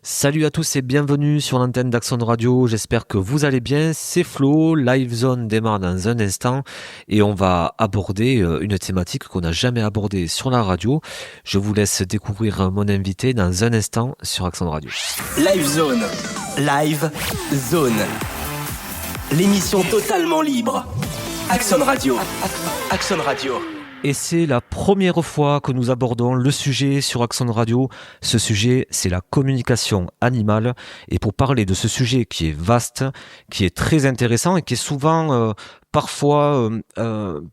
Salut à tous et bienvenue sur l'antenne d'Axon Radio. J'espère que vous allez bien. C'est Flo. Live Zone démarre dans un instant et on va aborder une thématique qu'on n'a jamais abordée sur la radio. Je vous laisse découvrir mon invité dans un instant sur Axon Radio. Live Zone. Live Zone. L'émission totalement libre. Axon Radio. Axon Radio. Et c'est la première fois que nous abordons le sujet sur Axon Radio. Ce sujet, c'est la communication animale. Et pour parler de ce sujet qui est vaste, qui est très intéressant et qui est souvent parfois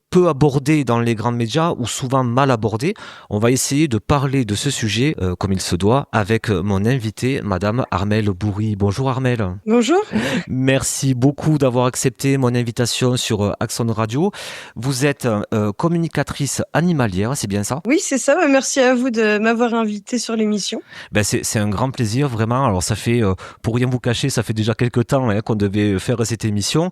peu abordé dans les grands médias ou souvent mal abordé, on va essayer de parler de ce sujet comme il se doit avec mon invitée, Madame Armelle Bourri. Bonjour Armelle. Bonjour. Merci beaucoup d'avoir accepté mon invitation sur Axon Radio. Vous êtes communicatrice animalière, c'est bien ça? Oui, c'est ça. Merci à vous de m'avoir invité sur l'émission. C'est un grand plaisir, vraiment. Alors ça fait, pour rien vous cacher, ça fait déjà quelques temps qu'on devait faire cette émission.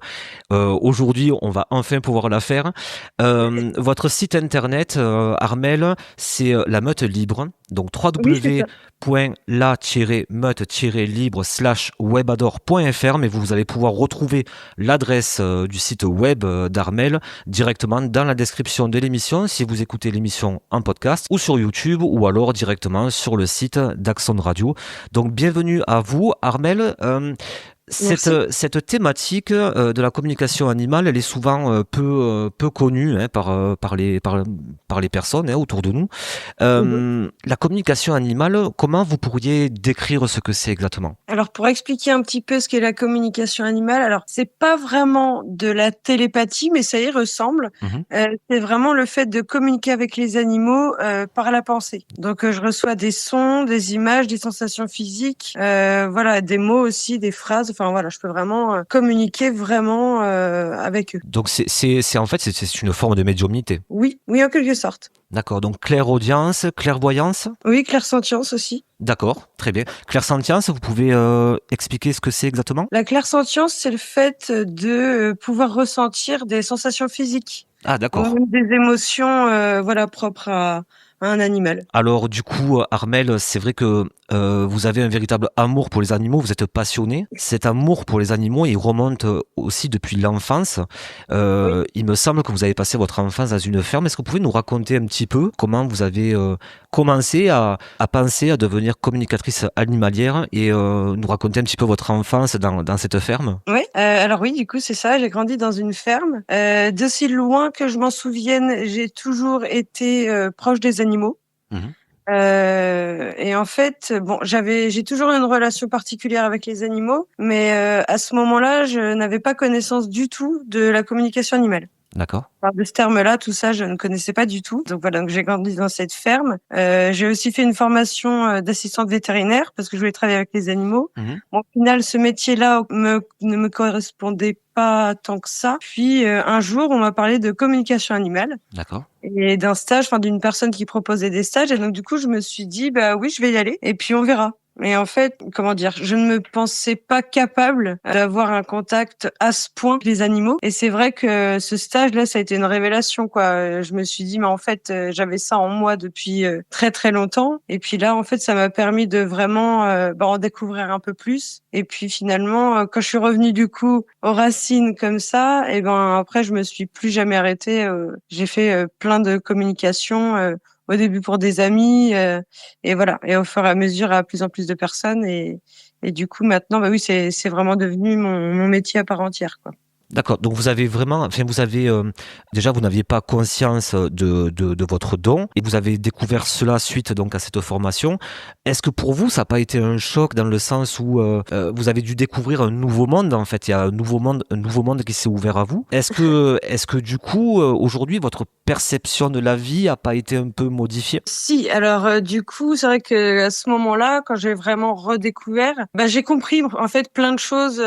Aujourd'hui, on va enfin pouvoir la faire. Votre site internet, Armelle, c'est La Meute Libre. Donc www.la-meute-libre/webador.fr, mais vous allez pouvoir retrouver l'adresse du site web d'Armelle directement dans la description de l'émission si vous écoutez l'émission en podcast ou sur YouTube ou alors directement sur le site d'Axon Radio. Donc bienvenue à vous Armelle. Cette thématique de la communication animale, elle est souvent peu connue par les personnes autour de nous. La communication animale, comment vous pourriez décrire ce que c'est exactement? Alors, pour expliquer un petit peu ce qu'est la communication animale, alors c'est pas vraiment de la télépathie, mais ça y ressemble. C'est vraiment le fait de communiquer avec les animaux par la pensée. Donc, je reçois des sons, des images, des sensations physiques, voilà, des mots aussi, des phrases. Enfin voilà, je peux vraiment communiquer vraiment avec eux. Donc c'est en fait c'est une forme de médiumnité. Oui, oui, en quelque sorte. D'accord. Donc clairaudience, clairvoyance. Oui, clairsentience aussi. D'accord, très bien. Clairsentience, vous pouvez expliquer ce que c'est exactement? La clairsentience, c'est le fait de pouvoir ressentir des sensations physiques, Ah, ou d'accord. même des émotions, voilà, propres à un animal. Alors du coup, Armelle, c'est vrai que vous avez un véritable amour pour les animaux, vous êtes passionné. Cet amour pour les animaux, il remonte aussi depuis l'enfance. Oui. Il me semble que vous avez passé votre enfance dans une ferme. Est-ce que vous pouvez nous raconter un petit peu comment vous avez commencé à penser à devenir communicatrice animalière et nous raconter un petit peu votre enfance dans cette ferme? Oui, alors oui, du coup, c'est ça. J'ai grandi dans une ferme. D'aussi loin que je m'en souvienne, j'ai toujours été proche des animaux. Mhm. Et en fait, bon, j'ai toujours eu une relation particulière avec les animaux, mais à ce moment-là, je n'avais pas connaissance du tout de la communication animale. D'accord. Enfin, de ce terme-là, tout ça, je ne connaissais pas du tout. Donc voilà, donc j'ai grandi dans cette ferme. J'ai aussi fait une formation d'assistante vétérinaire parce que je voulais travailler avec les animaux. Mhm. Bon, au final, ce métier-là ne me correspondait pas tant que ça. Puis un jour, on m'a parlé de communication animale D'accord. et d'un stage, enfin d'une personne qui proposait des stages. Et donc du coup, je me suis dit, bah oui, je vais y aller. Et puis on verra. Et en fait, comment dire, je ne me pensais pas capable d'avoir un contact à ce point avec les animaux. Et c'est vrai que ce stage-là, ça a été une révélation, quoi. Je me suis dit, mais en fait, j'avais ça en moi depuis très très longtemps. Et puis là, en fait, ça m'a permis de vraiment en découvrir un peu plus. Et puis finalement, quand je suis revenue du coup aux racines comme ça, et ben après, je me suis plus jamais arrêtée. J'ai fait plein de communications. Au début pour des amis, et voilà. Et au fur et à mesure, à plus en plus de personnes. Et du coup, maintenant, bah oui, c'est vraiment devenu mon métier à part entière, quoi. D'accord. Donc vous avez vraiment, enfin vous avez déjà vous n'aviez pas conscience de votre don et vous avez découvert cela suite donc à cette formation. Est-ce que pour vous ça n'a pas été un choc dans le sens où vous avez dû découvrir un nouveau monde en fait, il y a un nouveau monde qui s'est ouvert à vous. Est-ce que du coup aujourd'hui votre perception de la vie a pas été un peu modifiée? Si, alors du coup, c'est vrai que à ce moment-là, quand j'ai vraiment redécouvert, bah j'ai compris en fait plein de choses,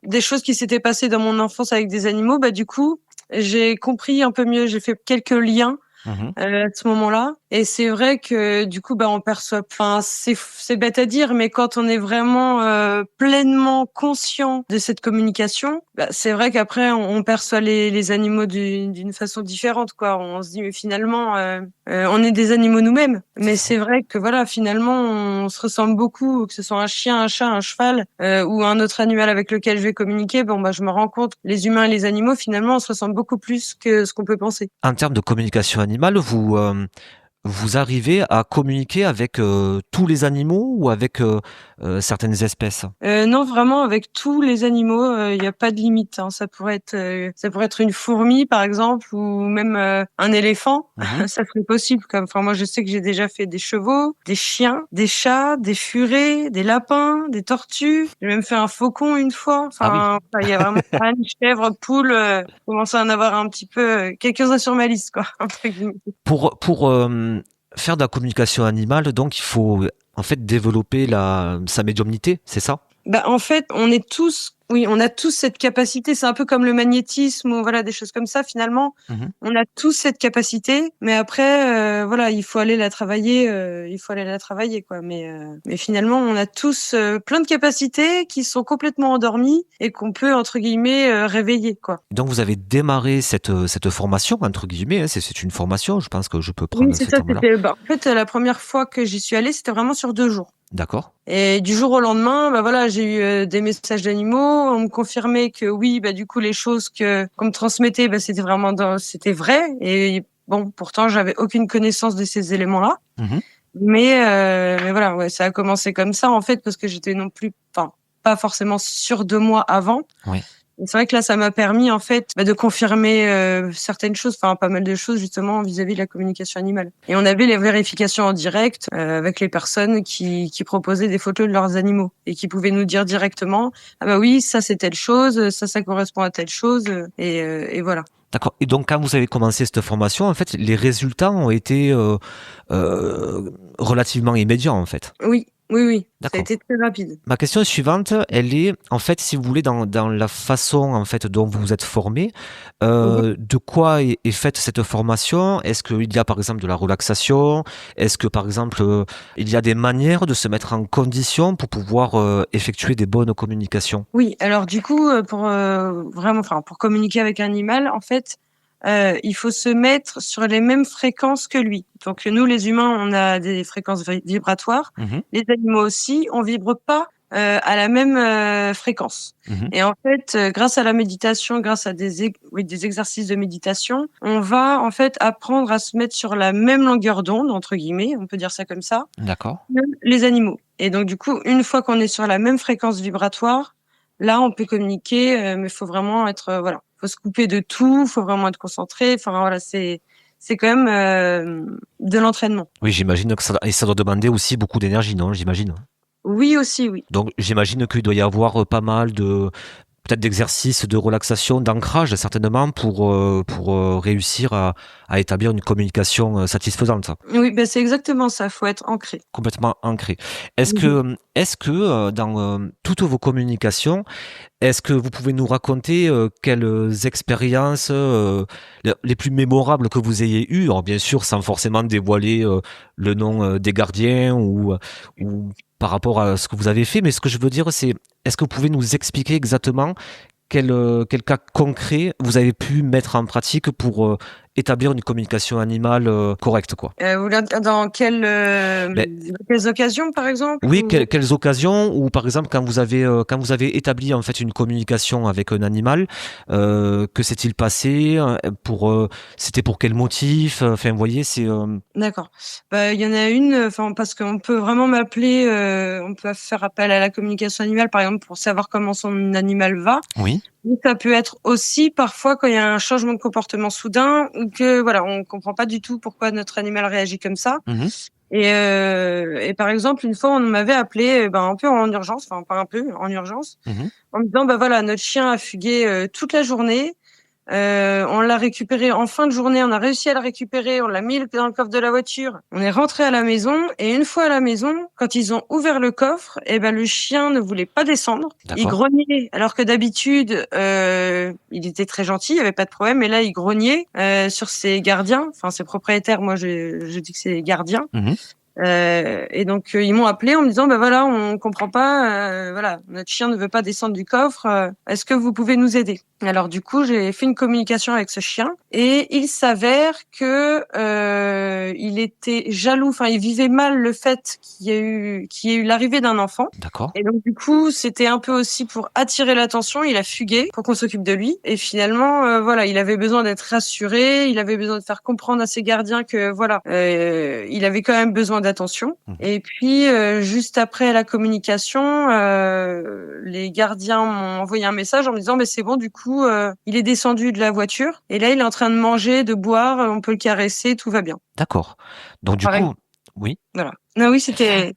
des choses qui s'étaient passées dans mon enfance avec des animaux. Bah du coup, j'ai compris un peu mieux, j'ai fait quelques liens à ce moment-là. Et c'est vrai que du coup, on perçoit. Enfin, c'est bête à dire, mais quand on est vraiment pleinement conscient de cette communication, c'est vrai qu'après on perçoit les animaux d'une façon différente, quoi. On se dit mais finalement, on est des animaux nous-mêmes. Mais c'est vrai que voilà, finalement, on se ressemble beaucoup, que ce soit un chien, un chat, un cheval ou un autre animal avec lequel je vais communiquer. Je me rends compte, les humains et les animaux, finalement, on se ressemble beaucoup plus que ce qu'on peut penser. En termes de communication animale, vous arrivez à communiquer avec tous les animaux ou avec certaines espèces? Non, vraiment avec tous les animaux, il n'y a pas de limite, hein. Ça pourrait être une fourmi par exemple ou même un éléphant. Mhm. Ça serait possible. Enfin, moi je sais que j'ai déjà fait des chevaux, des chiens, des chats, des furets, des lapins, des tortues. J'ai même fait un faucon une fois. Ah oui. Il y a vraiment âne, chèvre, poule. Commence à en avoir un petit peu quelques-uns sur ma liste, quoi. Entre guillemets. Pour faire de la communication animale, donc il faut en fait développer sa médiumnité, c'est ça? En fait, on a tous cette capacité. C'est un peu comme le magnétisme ou voilà des choses comme ça. Finalement, Mhm. on a tous cette capacité, mais après, voilà, il faut aller la travailler. Quoi. Mais finalement, on a tous plein de capacités qui sont complètement endormies et qu'on peut entre guillemets réveiller, quoi. Donc vous avez démarré cette formation, entre guillemets, hein, c'est une formation, je pense que je peux Oui, prendre c'est ce ça. terme-là. En fait, la première fois que j'y suis allée, c'était vraiment sur 2 jours. D'accord. Et du jour au lendemain, voilà, j'ai eu des messages d'animaux. On me confirmait que oui, du coup, les choses qu'on me transmettait, c'était vrai. Et bon, pourtant, j'avais aucune connaissance de ces éléments-là. Mhm. Mais voilà, ouais, ça a commencé comme ça en fait, parce que j'étais non plus, pas forcément sûre de moi avant. Oui. Et c'est vrai que là, ça m'a permis en fait de confirmer certaines choses, pas mal de choses justement vis-à-vis de la communication animale. Et on avait les vérifications en direct avec les personnes qui proposaient des photos de leurs animaux et qui pouvaient nous dire directement ah bah oui, ça c'est telle chose, ça correspond à telle chose et voilà. D'accord. Et donc, quand vous avez commencé cette formation, en fait, les résultats ont été relativement immédiats, en fait. Oui, oui, oui, ça a D'accord. été très rapide. Ma question suivante, elle est, en fait, si vous voulez, dans la façon, en fait, dont vous vous êtes formé, Mhm. de quoi est faite cette formation? Est-ce qu'il y a, par exemple, de la relaxation? Est-ce que, par exemple, il y a des manières de se mettre en condition pour pouvoir effectuer des bonnes communications? Oui, alors du coup, pour communiquer avec un animal, en fait, il faut se mettre sur les mêmes fréquences que lui. Donc nous, les humains, on a des fréquences vibratoires. Mhm. Les animaux aussi, on vibre pas à la même fréquence. Mhm. Et en fait, grâce à la méditation, grâce à des exercices de méditation, on va en fait apprendre à se mettre sur la même longueur d'onde, entre guillemets, on peut dire ça comme ça, D'accord. que les animaux. Et donc du coup, une fois qu'on est sur la même fréquence vibratoire, là, on peut communiquer, mais il faut vraiment être, faut se couper de tout, faut vraiment être concentré. Enfin voilà, c'est quand même de l'entraînement. Oui, j'imagine que ça doit demander aussi beaucoup d'énergie, non? J'imagine. Oui aussi, oui. Donc, j'imagine qu'il doit y avoir pas mal de peut-être d'exercices de relaxation, d'ancrage certainement pour réussir à établir une communication satisfaisante, Oui, c'est exactement ça. Faut être ancré. complètement ancrée. Mhm. Est-ce que dans toutes vos communications, est-ce que vous pouvez nous raconter quelles expériences les plus mémorables que vous ayez eues? Alors bien sûr, sans forcément dévoiler le nom des gardiens ou par rapport à ce que vous avez fait, mais ce que je veux dire, c'est est-ce que vous pouvez nous expliquer exactement quel cas concret vous avez pu mettre en pratique pour établir une communication animale correcte, quoi? Vous voulez dire dans Ben, quelles occasions, par exemple oui, ou... quelles occasions, ou par exemple quand vous avez établi en fait une communication avec un animal, que s'est-il passé c'était pour quel motif? Enfin, vous voyez, c'est D'accord. Il y en a une, parce qu'on peut vraiment m'appeler, on peut faire appel à la communication animale, par exemple, pour savoir comment son animal va. oui, Mais ça peut être aussi parfois quand il y a un changement de comportement soudain ou que voilà, on comprend pas du tout pourquoi notre animal réagit comme ça. mhm, Et par exemple, une fois, on m'avait appelé, un peu en urgence, pas un peu, en urgence, mhm, en me disant, voilà, notre chien a fugué toute la journée. On l'a récupéré en fin de journée. On a réussi à le récupérer. On l'a mis dans le coffre de la voiture. On est rentré à la maison. Et une fois à la maison, quand ils ont ouvert le coffre, le chien ne voulait pas descendre. D'accord. Il grognait. Alors que d'habitude, il était très gentil. Il n'y avait pas de problème. Mais là, il grognait sur ses gardiens. Enfin, ses propriétaires. Moi, je dis que c'est les gardiens. Et donc ils m'ont appelé en me disant voilà, on comprend pas, voilà, notre chien ne veut pas descendre du coffre, est-ce que vous pouvez nous aider? Alors du coup j'ai fait une communication avec ce chien et il s'avère que il était jaloux, enfin il vivait mal le fait qu'il y ait eu l'arrivée d'un enfant. D'accord. Et donc du coup c'était un peu aussi pour attirer l'attention, il a fugué pour qu'on s'occupe de lui et finalement voilà, il avait besoin d'être rassuré, il avait besoin de faire comprendre à ses gardiens que voilà, il avait quand même besoin d'attention. Et puis juste après la communication, les gardiens m'ont envoyé un message en me disant c'est bon, du coup il est descendu de la voiture et là il est en train de manger, de boire, on peut le caresser, tout va bien. D'accord. Donc du Pareil. coup, oui. Voilà. Non, oui, c'était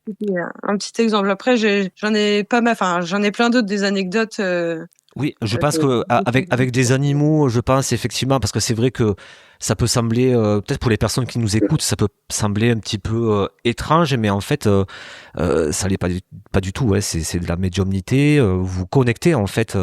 un petit exemple. Après j'en ai pas mal, enfin j'en ai plein d'autres des anecdotes. Oui, je pense que avec des animaux, je pense effectivement, parce que c'est vrai que ça peut sembler, peut-être pour les personnes qui nous écoutent, ça peut sembler un petit peu étrange, mais en fait, ça l'est pas du tout. Ouais, c'est de la médiumnité. Vous vous connectez en fait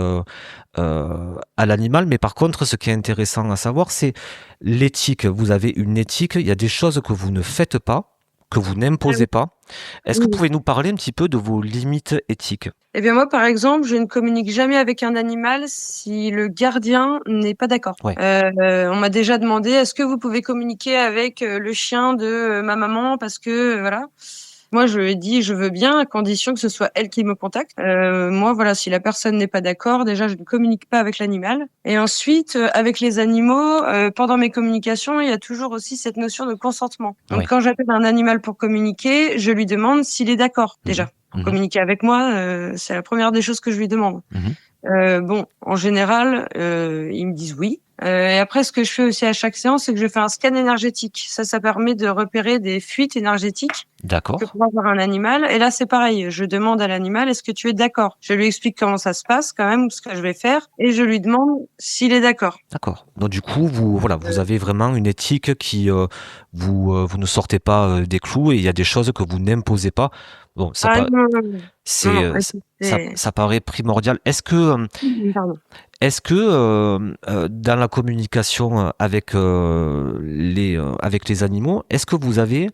à l'animal, mais par contre, ce qui est intéressant à savoir, c'est l'éthique. Vous avez une éthique. Il y a des choses que vous ne faites pas, que vous n'imposez pas. Est-ce que vous pouvez nous parler un petit peu de vos limites éthiques? Eh bien moi, par exemple, je ne communique jamais avec un animal si le gardien n'est pas d'accord. Ouais. On m'a déjà demandé, est-ce que vous pouvez communiquer avec le chien de ma maman parce que voilà. Moi, je lui ai dit, je veux bien, à condition que ce soit elle qui me contacte. Moi, voilà, si la personne n'est pas d'accord, déjà, je ne communique pas avec l'animal. Et ensuite, avec les animaux, pendant mes communications, il y a toujours aussi cette notion de consentement. Donc, Oui. quand j'appelle un animal pour communiquer, je lui demande s'il est d'accord, déjà. Pour communiquer avec moi, c'est la première des choses que je lui demande. Bon, en général, ils me disent oui. Et après, ce que je fais aussi à chaque séance, c'est que je fais un scan énergétique. Ça permet de repérer des fuites énergétiques D'accord. que pourrait avoir un animal. Et là, c'est pareil. Je demande à l'animal, est-ce que tu es d'accord? Je lui explique comment ça se passe, quand même, ce que je vais faire, et je lui demande s'il est d'accord. D'accord. Donc du coup, vous avez vraiment une éthique qui vous ne sortez pas des clous et il y a des choses que vous n'imposez pas. Bon, ça paraît primordial. Pardon. Est-ce que dans la communication avec les animaux, est-ce que vous avez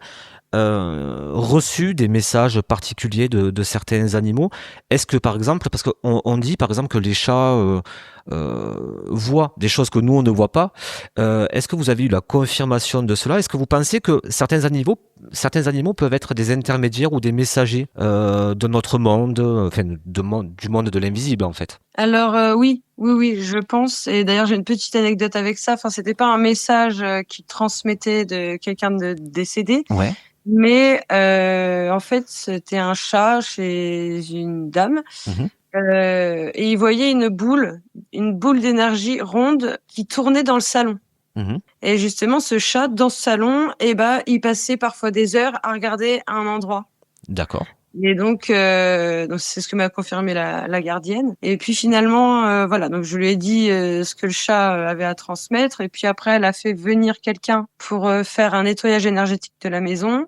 reçu des messages particuliers de certains animaux? Est-ce que par exemple, parce qu'on dit par exemple que les chats voient des choses que nous on ne voit pas, est-ce que vous avez eu la confirmation de cela? Est-ce que vous pensez que certains animaux peuvent être des intermédiaires ou des messagers de notre monde, enfin du monde de l'invisible en fait? Alors oui, je pense. Et d'ailleurs, j'ai une petite anecdote avec ça. Enfin, c'était pas un message qui transmettait de quelqu'un de décédé. Ouais. Mais en fait, c'était un chat chez une dame. Et il voyait une boule d'énergie ronde qui tournait dans le salon. Et justement, ce chat, dans ce salon, il passait parfois des heures à regarder un endroit. D'accord. Et donc c'est ce que m'a confirmé la gardienne. Et puis finalement, voilà, donc je lui ai dit ce que le chat avait à transmettre. Et puis après, elle a fait venir quelqu'un pour faire un nettoyage énergétique de la maison.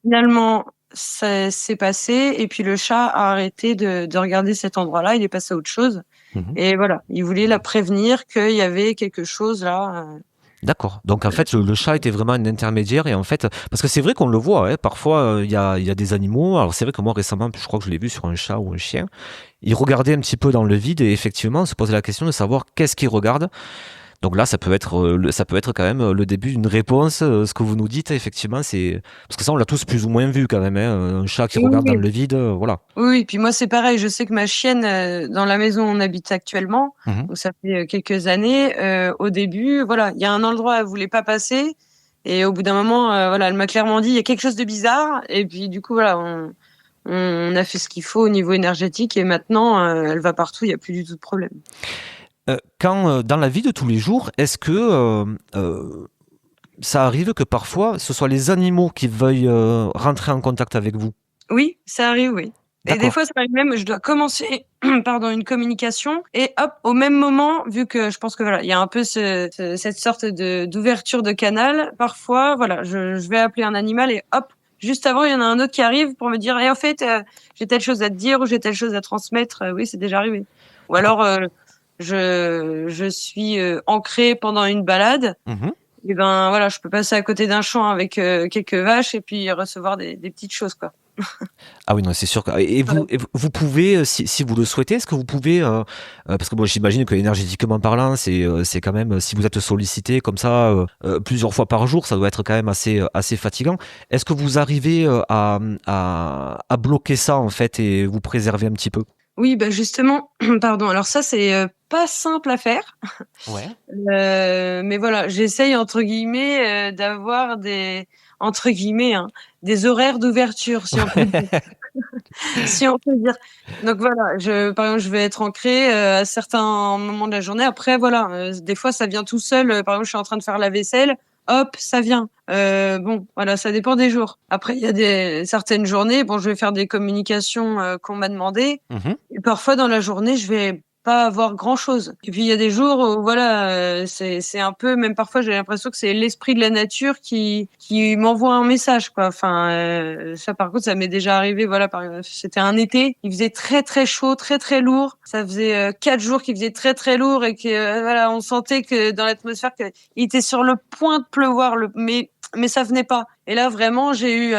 Finalement, ça s'est passé. Et puis le chat a arrêté de regarder cet endroit-là. Il est passé à autre chose. Et voilà, il voulait la prévenir qu'il y avait quelque chose là. D'accord. Donc en fait, le chat était vraiment un intermédiaire et en fait, parce que c'est vrai qu'on le voit, hein, parfois il y a des animaux. Alors c'est vrai que moi récemment, je crois que je l'ai vu sur un chat ou un chien. Il regardait un petit peu dans le vide et effectivement, on se posait la question de savoir qu'est-ce qu'il regarde. Donc là, ça peut être quand même le début d'une réponse. Ce que vous nous dites, effectivement, c'est parce que ça, on l'a tous plus ou moins vu quand même. Hein, un chat qui regarde dans le vide, voilà. Oui, puis moi c'est pareil. Je sais que ma chienne, dans la maison où on habite actuellement, donc ça fait quelques années. Au début, voilà, il y a un endroit où elle voulait pas passer, et au bout d'un moment, voilà, elle m'a clairement dit il y a quelque chose de bizarre. Et puis du coup, voilà, on a fait ce qu'il faut au niveau énergétique, et maintenant, elle va partout. Il y a plus du tout de problème. Quand dans la vie de tous les jours, est-ce que ça arrive que parfois ce soit les animaux qui veuillent rentrer en contact avec vous? Oui, ça arrive, oui. Et des D'accord. fois, ça arrive même, je dois commencer, pardon, une communication et hop, au même moment, vu que je pense que voilà, il y a un peu cette sorte d'ouverture de canal. Parfois, voilà, je vais appeler un animal et hop, juste avant, il y en a un autre qui arrive pour me dire, et en fait, j'ai telle chose à te dire ou j'ai telle chose à transmettre. Oui, c'est déjà arrivé. Ou D'accord. alors, je suis ancrée pendant une balade. Mhm. Et ben voilà, je peux passer à côté d'un champ avec quelques vaches et puis recevoir des petites choses, quoi. Ah oui, non, c'est sûr. Vous pouvez, si vous le souhaitez, est-ce que vous pouvez, parce que bon, j'imagine que énergétiquement parlant, c'est quand même, si vous êtes sollicité comme ça plusieurs fois par jour, ça doit être quand même assez fatigant. Est-ce que vous arrivez à bloquer ça en fait et vous préserver un petit peu? Oui, bah justement, pardon. Alors ça, c'est pas simple à faire, Ouais. mais voilà, j'essaye entre guillemets d'avoir des entre guillemets hein, des horaires d'ouverture, si on peut dire. Si on peut dire. Donc voilà, par exemple, je vais être ancrée à certains moments de la journée. Après, voilà, des fois, ça vient tout seul. Par exemple, je suis en train de faire la vaisselle, hop, ça vient. Bon, voilà, ça dépend des jours. Après, il y a certaines journées, bon, je vais faire des communications qu'on m'a demandé. Mhm. Et parfois, dans la journée, je vais pas avoir grand-chose. Et puis, il y a des jours où, voilà, c'est un peu, même parfois, j'ai l'impression que c'est l'esprit de la nature qui m'envoie un message, quoi. Enfin, ça, par contre, ça m'est déjà arrivé, voilà, c'était un été, il faisait très, très chaud, très, très lourd. Ça faisait 4 jours qu'il faisait très, très lourd et que, voilà, on sentait que dans l'atmosphère, qu'il était sur le point de pleuvoir, mais ça venait pas. Et là, vraiment, j'ai eu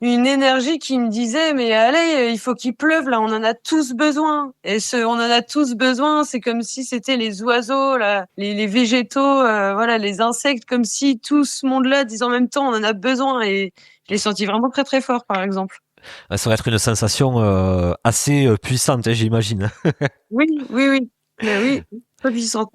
une énergie qui me disait, mais allez, il faut qu'il pleuve, là, on en a tous besoin. Et on en a tous besoin, c'est comme si c'était les oiseaux, là, les végétaux, voilà, les insectes, comme si tout ce monde-là disait en même temps, on en a besoin. Et je l'ai senti vraiment très, très fort, par exemple. Ça va être une sensation assez puissante, hein, j'imagine. Oui, oui, oui. Mais oui, pas puissante.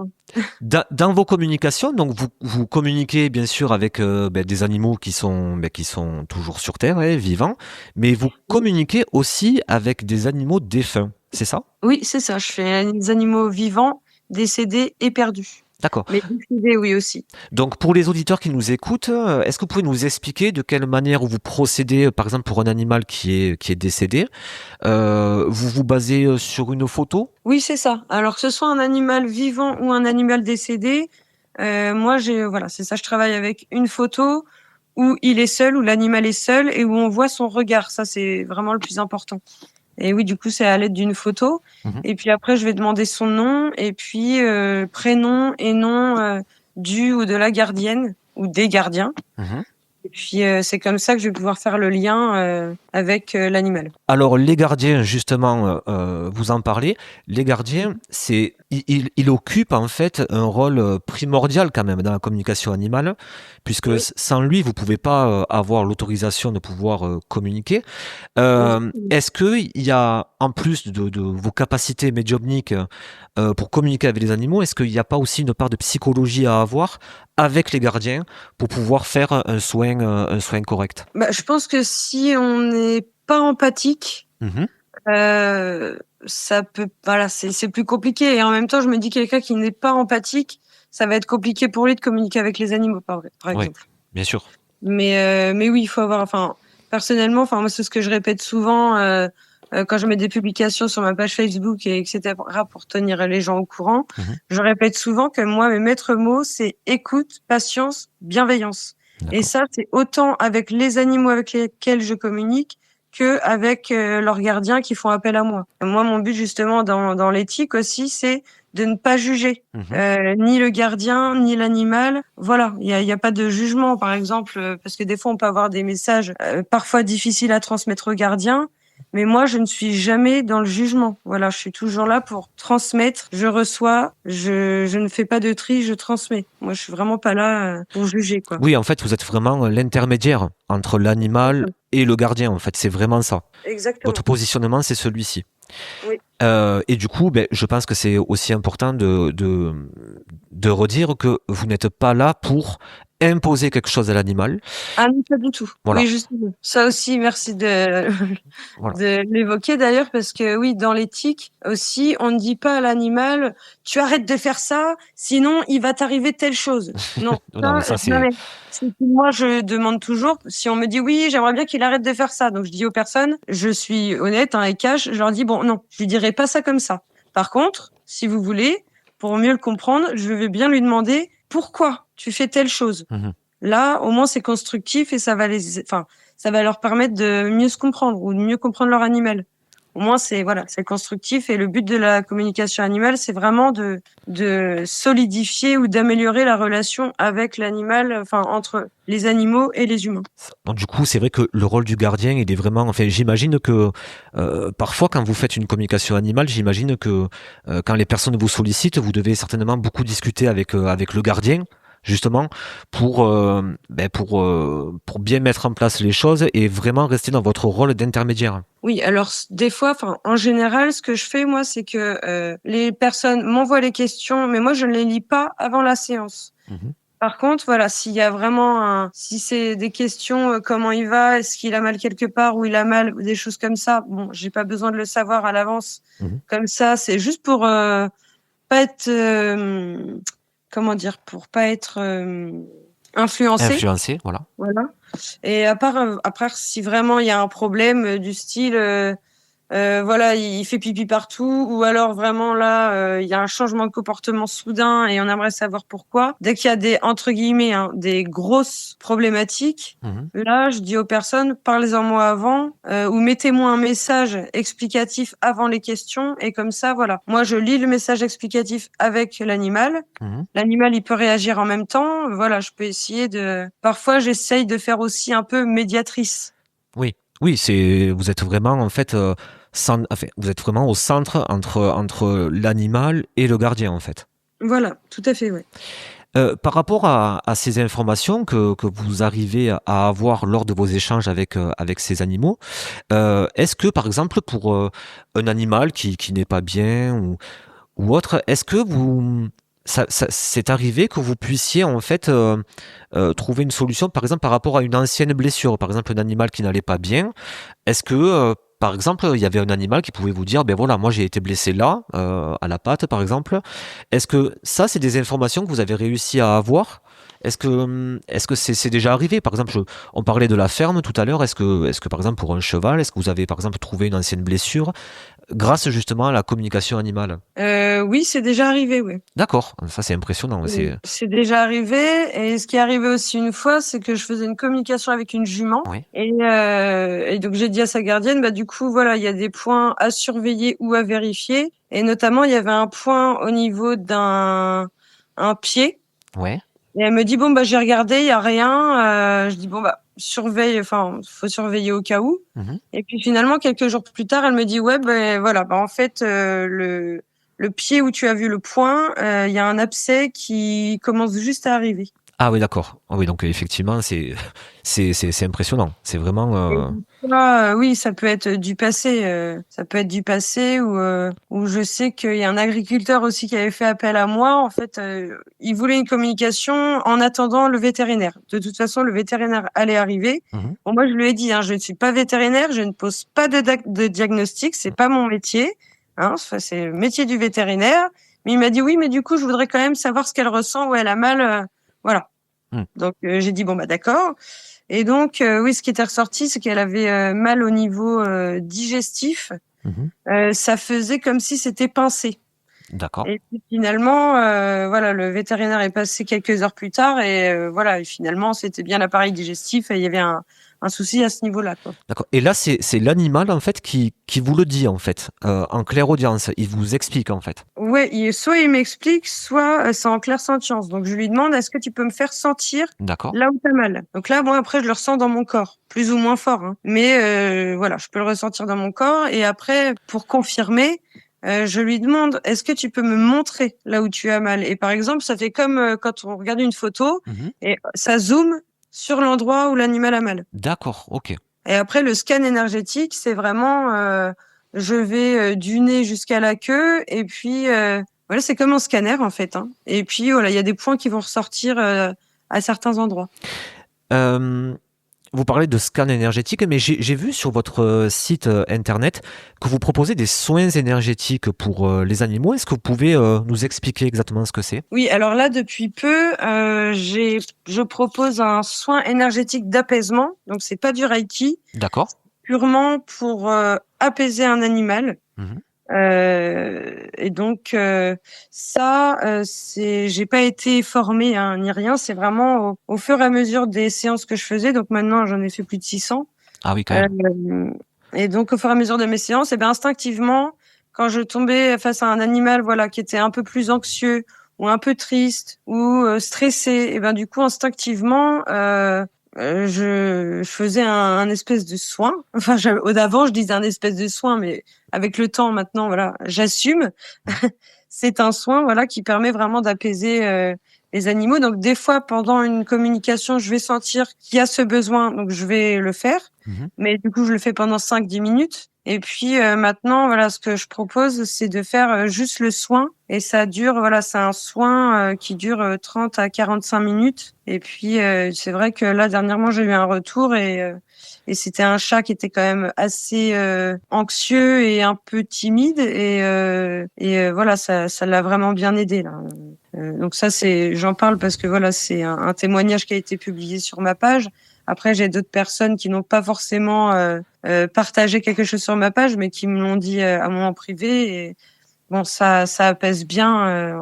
Dans vos communications, donc vous communiquez bien sûr avec des animaux qui sont toujours sur Terre, hein, vivants, mais vous communiquez aussi avec des animaux défunts, c'est ça? Oui, c'est ça. Je fais des animaux vivants, décédés et perdus. D'accord. Mais décédés, oui, aussi. Donc pour les auditeurs qui nous écoutent, est-ce que vous pouvez nous expliquer de quelle manière vous procédez, par exemple pour un animal qui est décédé, vous vous basez sur une photo? Oui, c'est ça. Alors que ce soit un animal vivant ou un animal décédé, moi, voilà, c'est ça. Je travaille avec une photo où il est seul, où l'animal est seul et où on voit son regard. Ça, c'est vraiment le plus important. Et oui, du coup, c'est à l'aide d'une photo. Mhm. Et puis après, je vais demander son nom et puis prénom et nom du ou de la gardienne ou des gardiens. Mhm. Et puis c'est comme ça que je vais pouvoir faire le lien avec l'animal. Alors les gardiens, justement, vous en parlez. Les gardiens, il occupe en fait un rôle primordial quand même dans la communication animale, puisque Oui. sans lui, vous pouvez pas avoir l'autorisation de pouvoir communiquer. Est-ce que il y a, en plus de vos capacités médiumniques pour communiquer avec les animaux, est-ce qu'il n'y a pas aussi une part de psychologie à avoir avec les gardiens pour pouvoir faire un soin correct? Bah, je pense que si on n'est pas empathique, Mhm. ça peut, voilà, c'est plus compliqué. Et en même temps, je me dis quelqu'un qui n'est pas empathique, ça va être compliqué pour lui de communiquer avec les animaux, par Oui, exemple. bien sûr. Mais oui, il faut avoir, enfin, personnellement, enfin, moi, c'est ce que je répète souvent quand je mets des publications sur ma page Facebook et etc. pour tenir les gens au courant. Mhm. Je répète souvent que moi, mes maîtres mots, c'est écoute, patience, bienveillance. Et D'accord. ça, c'est autant avec les animaux avec lesquels je communique que avec leurs gardiens qui font appel à moi. Et moi, mon but justement dans l'éthique aussi, c'est de ne pas juger Mhm. ni le gardien ni l'animal. Voilà, il y a pas de jugement, par exemple, parce que des fois on peut avoir des messages parfois difficiles à transmettre au gardien. Mais moi, je ne suis jamais dans le jugement. Voilà, je suis toujours là pour transmettre. Je reçois, je ne fais pas de tri, je transmets. Moi, je suis vraiment pas là pour juger, quoi. Oui, en fait, vous êtes vraiment l'intermédiaire entre l'animal et le gardien. En fait, c'est vraiment ça. Votre Exactement. positionnement, c'est celui-ci. Oui. Et du coup, je pense que c'est aussi important de redire que vous n'êtes pas là pour imposer quelque chose à l'animal. Ah non, pas du tout. Voilà. Oui, justement. Ça aussi, merci de Voilà. de l'évoquer d'ailleurs parce que oui, dans l'éthique aussi, on ne dit pas à l'animal: «Tu arrêtes de faire ça, sinon il va t'arriver telle chose». Non, Non, mais ça ça, c'est... jamais. C'est que moi, je demande toujours si on me dit: «Oui, j'aimerais bien qu'il arrête de faire ça». Donc je dis aux personnes, je suis honnête, hein, et cash, je leur dis: «Bon, non, je lui dirai pas ça comme ça. Par contre, si vous voulez, pour mieux le comprendre, je vais bien lui demander: "Pourquoi tu fais telle chose?"». Mhm. Là, au moins, c'est constructif et ça va leur permettre de mieux se comprendre ou de mieux comprendre leur animal. Au moins, c'est constructif et le but de la communication animale, c'est vraiment de solidifier ou d'améliorer la relation avec l'animal, enfin, entre les animaux et les humains. Donc, du coup, c'est vrai que le rôle du gardien, il est vraiment... Enfin, j'imagine que parfois, quand vous faites une communication animale, j'imagine que quand les personnes vous sollicitent, vous devez certainement beaucoup discuter avec le gardien, justement, pour bien mettre en place les choses et vraiment rester dans votre rôle d'intermédiaire. Oui, alors des fois, enfin, en général, ce que je fais, moi, c'est que les personnes m'envoient les questions, mais moi, je ne les lis pas avant la séance. Mhm. Par contre, voilà, s'il y a vraiment si c'est des questions, comment il va, est-ce qu'il a mal quelque part ou il a mal, ou des choses comme ça, bon, j'ai pas besoin de le savoir à l'avance. Mhm. Comme ça, c'est juste pour pas être, comment dire, pour pas être influencé. Influencer, voilà. Voilà. Et à part, après, si vraiment il y a un problème du style, voilà, il fait pipi partout, ou alors vraiment là, il y a un changement de comportement soudain et on aimerait savoir pourquoi. Dès qu'il y a des, entre guillemets, hein, des grosses problématiques, Mhm. là, je dis aux personnes, parlez-en moi avant, ou mettez-moi un message explicatif avant les questions, et comme ça, voilà. Moi, je lis le message explicatif avec l'animal. Mhm. L'animal, il peut réagir en même temps. Voilà, je peux essayer parfois, j'essaye de faire aussi un peu médiatrice. Oui, oui, vous êtes vraiment en fait, enfin, vous êtes vraiment au centre entre l'animal et le gardien en fait. Voilà, tout à fait, ouais. Par rapport à ces informations que vous arrivez à avoir lors de vos échanges avec ces animaux, est-ce que par exemple pour un animal qui n'est pas bien ou autre, est-ce que c'est arrivé que vous puissiez en fait trouver une solution, par exemple par rapport à une ancienne blessure, par exemple un animal qui n'allait pas bien, est-ce que par exemple il y avait un animal qui pouvait vous dire ben voilà moi j'ai été blessé là à la patte par exemple, est-ce que ça c'est des informations que vous avez réussi à avoir? Est-ce que c'est déjà arrivé? Par exemple, on parlait de la ferme tout à l'heure. Est-ce que par exemple pour un cheval, est-ce que vous avez par exemple trouvé une ancienne blessure grâce justement à la communication animale? Oui, c'est déjà arrivé, oui. D'accord, ça c'est impressionnant. Oui, c'est déjà arrivé, et ce qui est arrivé aussi une fois, c'est que je faisais une communication avec une jument, Oui. et donc j'ai dit à sa gardienne, bah du coup voilà, il y a des points à surveiller ou à vérifier, et notamment il y avait un point au niveau un pied, Ouais. et elle me dit bon bah j'ai regardé, il y a rien, je dis bon bah surveille, enfin faut surveiller au cas où, Mhm. et puis finalement quelques jours plus tard, elle me dit ouais ben voilà, bah en fait le pied où tu as vu le point, il y a un abcès qui commence juste à arriver. Ah oui, d'accord. Ah oui, donc effectivement, c'est impressionnant. C'est vraiment. Et là, oui, ça peut être du passé. Ça peut être du passé, où je sais qu'il y a un agriculteur aussi qui avait fait appel à moi. En fait, il voulait une communication en attendant le vétérinaire. De toute façon, le vétérinaire allait arriver. Mhm. Bon, moi, je lui ai dit, hein, je ne suis pas vétérinaire, je ne pose pas de diagnostic, c'est pas mon métier. Hein, c'est le métier du vétérinaire. Mais il m'a dit oui, mais du coup, je voudrais quand même savoir ce qu'elle ressent, où elle a mal. Voilà. Mhm. Donc, j'ai dit bon bah d'accord. Et donc, oui, ce qui était ressorti, c'est qu'elle avait mal au niveau digestif. Mhm. Ça faisait comme si c'était pincé. D'accord. Et puis finalement, voilà, le vétérinaire est passé quelques heures plus tard, et voilà, et finalement, c'était bien l'appareil digestif et il y avait un souci à ce niveau-là, quoi. D'accord. Et là, c'est l'animal en fait qui vous le dit en fait, en claire audience. Il vous explique en fait. Ouais, soit il m'explique, soit c'est en clair-sentience. Donc je lui demande, est-ce que tu peux me faire sentir D'accord. là où t'as mal? Donc là, moi après, je le ressens dans mon corps, plus ou moins fort, hein. Mais voilà, je peux le ressentir dans mon corps. Et après, pour confirmer, je lui demande, est-ce que tu peux me montrer là où tu as mal? Et par exemple, ça fait comme quand on regarde une photo Mhm. et ça zoome sur l'endroit où l'animal a mal. D'accord. Ok. Et après, le scan énergétique, c'est vraiment, je vais du nez jusqu'à la queue, et puis voilà, c'est comme un scanner en fait, hein. Et puis voilà, il y a des points qui vont ressortir à certains endroits. Vous parlez de scan énergétique, mais j'ai vu sur votre site internet que vous proposez des soins énergétiques pour les animaux. Est-ce que vous pouvez nous expliquer exactement ce que c'est? Oui, alors là, depuis peu, je propose un soin énergétique d'apaisement. Donc, c'est pas du Reiki, D'accord. purement pour apaiser un animal. Mhm. Et donc j'ai pas été formée hein, ni rien. C'est vraiment au fur et à mesure des séances que je faisais. Donc maintenant, j'en ai fait plus de 600. Ah oui, quand même. Et donc au fur et à mesure de mes séances, et bien instinctivement, quand je tombais face à un animal, voilà, qui était un peu plus anxieux ou un peu triste ou stressé, et ben du coup instinctivement, je faisais un espèce de soin. Enfin, d'avant, je disais un espèce de soin, mais avec le temps, maintenant, voilà, j'assume. C'est un soin, voilà, qui permet vraiment d'apaiser les animaux. Donc, des fois, pendant une communication, je vais sentir qu'il y a ce besoin, donc je vais le faire. Mhm. Mais du coup, je le fais pendant 5-10 minutes. Et puis maintenant, voilà, ce que je propose, c'est de faire juste le soin. Et ça dure, voilà, c'est un soin qui dure 30 à 45 minutes. Et puis, c'est vrai que là, dernièrement, j'ai eu un retour et c'était un chat qui était quand même assez anxieux et un peu timide. Et voilà, ça l'a vraiment bien aidé, là. Donc ça, j'en parle parce que voilà, c'est un témoignage qui a été publié sur ma page. Après, j'ai d'autres personnes qui n'ont pas forcément partagé quelque chose sur ma page, mais qui me l'ont dit à moi en privé. Et bon, ça apaise bien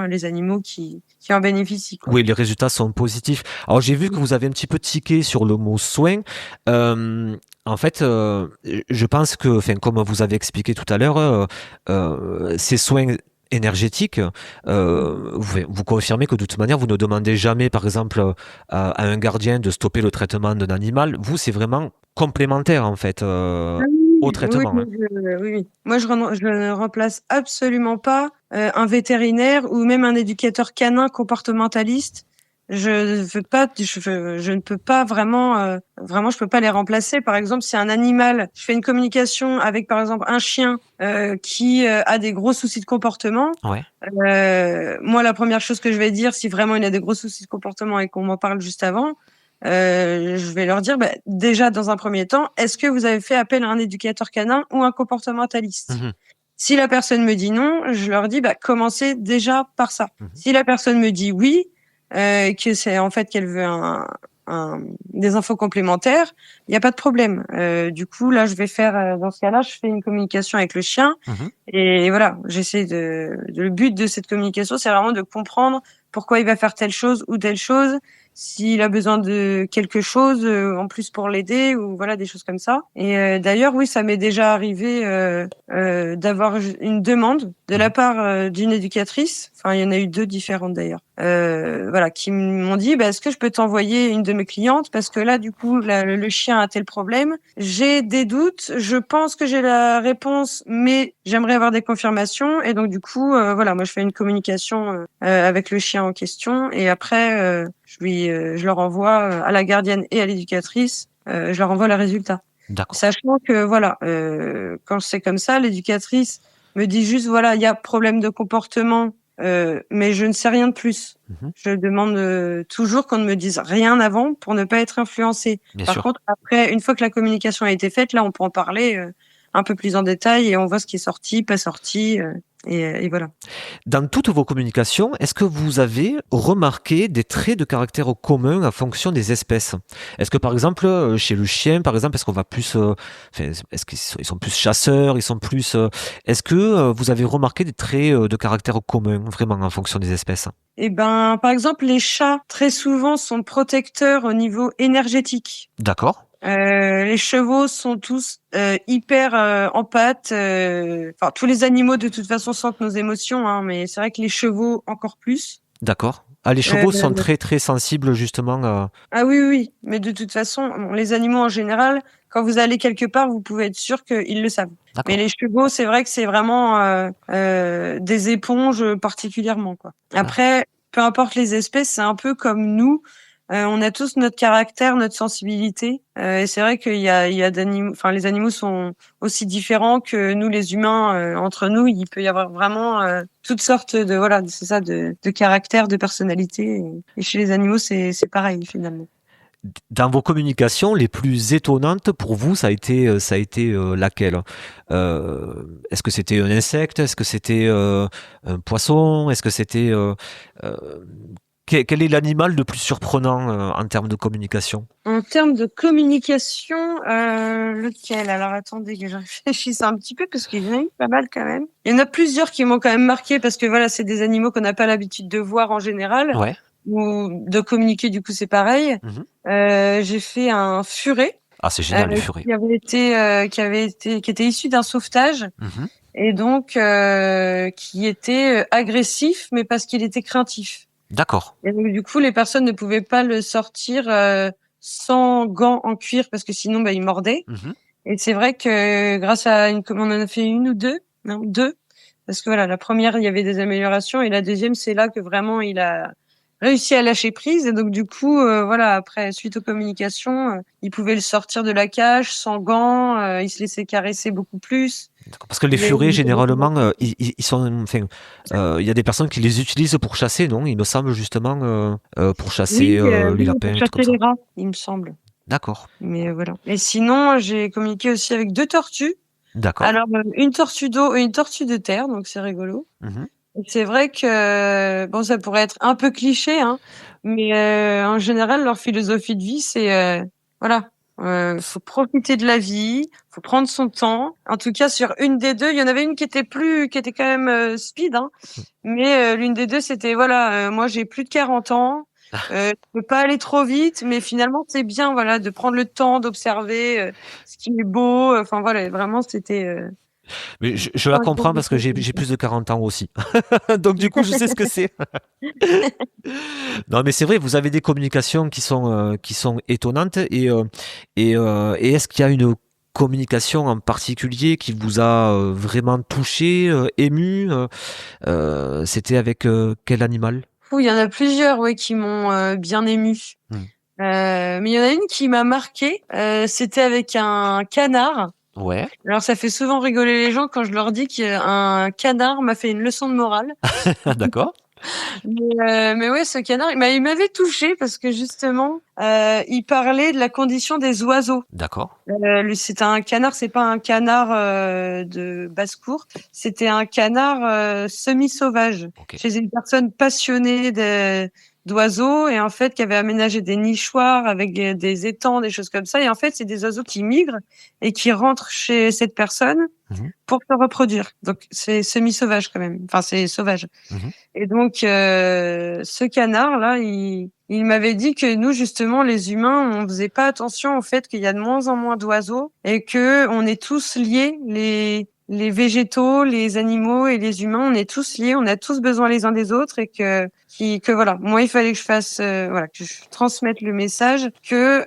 les animaux qui en bénéficient, quoi. Oui, les résultats sont positifs. Alors, j'ai vu que vous avez un petit peu tiqué sur le mot soin. En fait, je pense que, enfin, comme vous avez expliqué tout à l'heure, ces soins énergétiques, vous confirmez que de toute manière, vous ne demandez jamais, par exemple, à un gardien de stopper le traitement d'un animal. Vous, c'est vraiment complémentaire, en fait, Ah oui, au oui, traitement. Hein. oui. Moi, je ne remplace absolument pas un vétérinaire ou même un éducateur canin comportementaliste. Je ne peux pas vraiment, je peux pas les remplacer. Par exemple, si un animal, je fais une communication avec, par exemple, un chien qui a des gros soucis de comportement. Ouais. Moi, la première chose que je vais dire, si vraiment il a des gros soucis de comportement et qu'on m'en parle juste avant, je vais leur dire, déjà, dans un premier temps, est-ce que vous avez fait appel à un éducateur canin ou un comportementaliste? Mhm. Si la personne me dit non, je leur dis, commencez déjà par ça. Mhm. Si la personne me dit oui, que c'est en fait qu'elle veut des infos complémentaires, il n'y a pas de problème. Du coup, là, je vais faire, dans ce cas-là, je fais une communication avec le chien. Mhm. Et voilà, le but de cette communication, c'est vraiment de comprendre pourquoi il va faire telle chose ou telle chose, s'il a besoin de quelque chose en plus pour l'aider ou voilà des choses comme ça. Et d'ailleurs, oui, ça m'est déjà arrivé d'avoir une demande de la part d'une éducatrice. Enfin, il y en a eu 2 différentes d'ailleurs. Voilà, qui m'ont dit, est-ce que je peux t'envoyer une de mes clientes parce que là, du coup, le chien a tel problème. J'ai des doutes. Je pense que j'ai la réponse, mais j'aimerais avoir des confirmations. Et donc, du coup, voilà, moi, je fais une communication avec le chien en question. Et après, je leur envoie à la gardienne et à l'éducatrice, je leur envoie le résultat. D'accord. Sachant que, voilà, quand c'est comme ça, l'éducatrice me dit juste, voilà, il y a problème de comportement, mais je ne sais rien de plus. Mhm. Je demande toujours qu'on ne me dise rien avant pour ne pas être influencée. Bien Par sûr. contre, après, une fois que la communication a été faite, là, on peut en parler un peu plus en détail et on voit ce qui est sorti, pas sorti, et voilà. Dans toutes vos communications, est-ce que vous avez remarqué des traits de caractère communs en fonction des espèces? Est-ce que par exemple, chez le chien, par exemple, est-ce qu'on va plus, est-ce qu'ils sont plus chasseurs, ils sont plus, est-ce que vous avez remarqué des traits de caractère communs vraiment en fonction des espèces? Eh ben, par exemple, les chats, très souvent, sont protecteurs au niveau énergétique. D'accord. Les chevaux sont tous hyper empathes. Enfin, tous les animaux, de toute façon, sentent nos émotions, hein, mais c'est vrai que les chevaux, encore plus. D'accord. Ah, les chevaux sont très très sensibles justement. Ah oui, oui, oui. Mais de toute façon, les animaux en général, quand vous allez quelque part, vous pouvez être sûr qu'ils le savent. D'accord. Mais les chevaux, c'est vrai que c'est vraiment des éponges particulièrement, quoi. Après, peu importe les espèces, c'est un peu comme nous. On a tous notre caractère, notre sensibilité. Et c'est vrai qu'il y a d'animaux, enfin, les animaux sont aussi différents que nous, les humains. Entre nous, il peut y avoir vraiment toutes sortes de, voilà, c'est ça, de caractères, de personnalités. Et chez les animaux, c'est pareil, finalement. Dans vos communications les plus étonnantes pour vous, ça a été laquelle? Est-ce que c'était un insecte? Est-ce que c'était un poisson? Est-ce que c'était euh, quel est l'animal le plus surprenant en termes de communication? En termes de communication, lequel? Alors attendez que je réfléchisse un petit peu parce qu'il y en a eu pas mal quand même. Il y en a plusieurs qui m'ont quand même marqué parce que voilà, c'est des animaux qu'on n'a pas l'habitude de voir en général Ouais. ou de communiquer. Du coup, c'est pareil. Mhm. J'ai fait un furet Ah, c'est génial, les furets. qui était issu d'un sauvetage Mhm. et donc qui était agressif, mais parce qu'il était craintif. D'accord. Et donc, du coup, les personnes ne pouvaient pas le sortir sans gants en cuir parce que sinon, bah, il mordait. Mhm. Et c'est vrai que grâce à on en a fait une ou deux, non, deux, parce que voilà, la première, il y avait des améliorations et la deuxième, c'est là que vraiment il a réussi à lâcher prise. Et donc, du coup, voilà, après, suite aux communications, il pouvait le sortir de la cage sans gants, il se laissait caresser beaucoup plus. D'accord. Parce que les furets, généralement, ils sont. Enfin, il y a des personnes qui les utilisent pour chasser, non? Il me semble justement pour chasser Oui, les oui, lapins, pour et tout comme chasser ça. les rats, il me semble. D'accord. Mais voilà. Et sinon, j'ai communiqué aussi avec deux tortues. D'accord. Alors, une tortue d'eau et une tortue de terre, donc c'est rigolo. Mhm. Et c'est vrai que, bon, ça pourrait être un peu cliché, hein, mais en général, leur philosophie de vie, c'est, voilà, faut profiter de la vie, faut prendre son temps. En tout cas, sur une des deux, il y en avait une qui était quand même speed, hein, mais l'une des deux, c'était, voilà, moi, j'ai plus de 40 ans, je peux pas aller trop vite, mais finalement, c'est bien, voilà, de prendre le temps d'observer ce qui est beau. Enfin, voilà, vraiment, c'était... Mais je la comprends parce que j'ai plus de 40 ans aussi. Donc du coup, je sais ce que c'est. Non, mais c'est vrai, vous avez des communications qui sont étonnantes et est-ce qu'il y a une communication en particulier qui vous a vraiment touché, ému? C'était avec quel animal? Il y en a plusieurs, ouais, qui m'ont bien émue. Hmm. Mais il y en a une qui m'a marquée. C'était avec un canard. Ouais, Alors ça fait souvent rigoler les gens quand je leur dis qu'un canard m'a fait une leçon de morale. d'accord, Mais ouais, ce canard, il m'avait touchée parce que justement, il parlait de la condition des oiseaux. d'accord, C'est un canard, c'est pas un canard de basse-cour, c'était un canard semi-sauvage ok. chez une personne passionnée d'oiseaux et en fait qui avait aménagé des nichoirs avec des étangs, des choses comme ça. Et en fait, c'est des oiseaux qui migrent et qui rentrent chez cette personne Mhm, pour se reproduire. Donc c'est semi-sauvage quand même. Enfin, c'est sauvage. mhm. Et donc, ce canard-là, il m'avait dit que nous, justement, les humains, on faisait pas attention au fait qu'il y a de moins en moins d'oiseaux et que on est tous liés, les végétaux, les animaux et les humains, on est tous liés, on a tous besoin les uns des autres et que voilà, moi, il fallait que je fasse, voilà, que je transmette le message que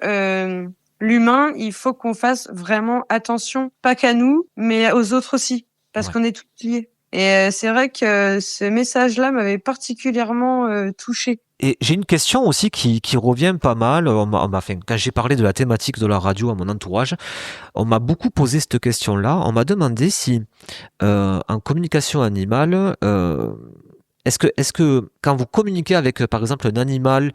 l'humain, il faut qu'on fasse vraiment attention, pas qu'à nous, mais aux autres aussi, parce Ouais. qu'on est tous liés. Et c'est vrai que ce message-là m'avait particulièrement touchée. Et j'ai une question aussi qui revient pas mal. Enfin, quand j'ai parlé de la thématique de la radio à mon entourage, on m'a beaucoup posé cette question-là. On m'a demandé si, en communication animale, est-ce que quand vous communiquez avec, par exemple, un animal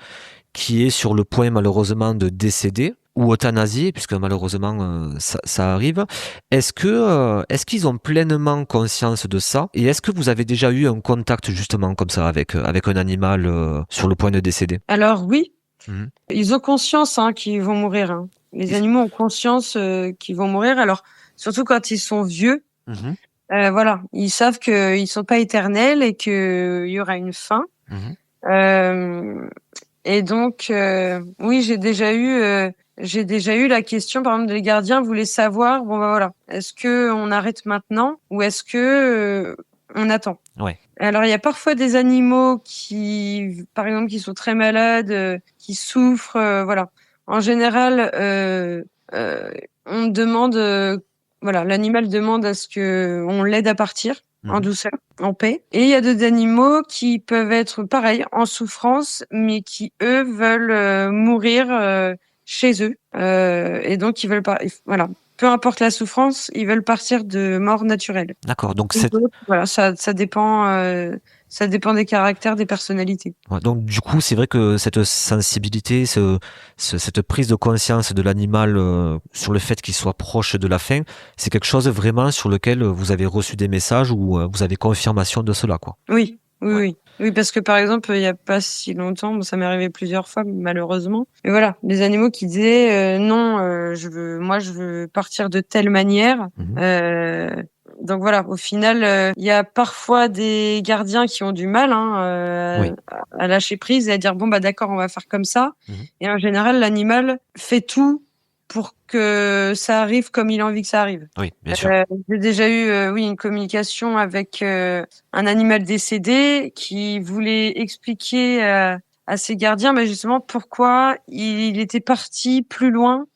qui est sur le point malheureusement de décéder ou euthanasier, puisque malheureusement ça arrive, est-ce qu'ils ont pleinement conscience de ça? Et est-ce que vous avez déjà eu un contact justement comme ça avec un animal sur le point de décéder? Alors oui, Mhm. ils ont conscience hein, qu'ils vont mourir. Hein. Les animaux ont conscience qu'ils vont mourir. Alors surtout quand ils sont vieux, Mhm. voilà, ils savent qu'ils sont pas éternels et qu'il y aura une fin. Mhm. Euh, et donc oui, j'ai déjà eu la question, par exemple, des gardiens voulaient savoir, bon ben voilà, est-ce que on arrête maintenant ou est-ce que on attend? Ouais. Alors il y a parfois des animaux qui, par exemple, qui sont très malades, qui souffrent, voilà. En général, on demande, voilà, l'animal demande à ce que on l'aide à partir. en douceur, en paix. Et il y a d'autres animaux qui peuvent être pareil, en souffrance, mais qui eux veulent mourir chez eux. Et donc ils veulent pas. Voilà. Peu importe la souffrance, ils veulent partir de mort naturelle. D'accord, donc Voilà, ça dépend. Ça dépend des caractères, des personnalités. ouais, donc du coup, c'est vrai que cette sensibilité, cette prise de conscience de l'animal sur le fait qu'il soit proche de la fin, c'est quelque chose vraiment sur lequel vous avez reçu des messages ou vous avez confirmation de cela, quoi. Oui, oui, Ouais. oui. Oui, parce que par exemple, il y a pas si longtemps, bon, ça m'est arrivé plusieurs fois, malheureusement. Mais voilà, les animaux qui disaient non, je veux partir de telle manière. Mhm. Donc voilà, au final, il y a parfois des gardiens qui ont du mal Oui. à lâcher prise et à dire bon bah d'accord, on va faire comme ça. Mhm. Et en général, l'animal fait tout pour que ça arrive comme il a envie que ça arrive. Oui, bien sûr. J'ai déjà eu une communication avec un animal décédé qui voulait expliquer à ses gardiens justement pourquoi il était parti plus loin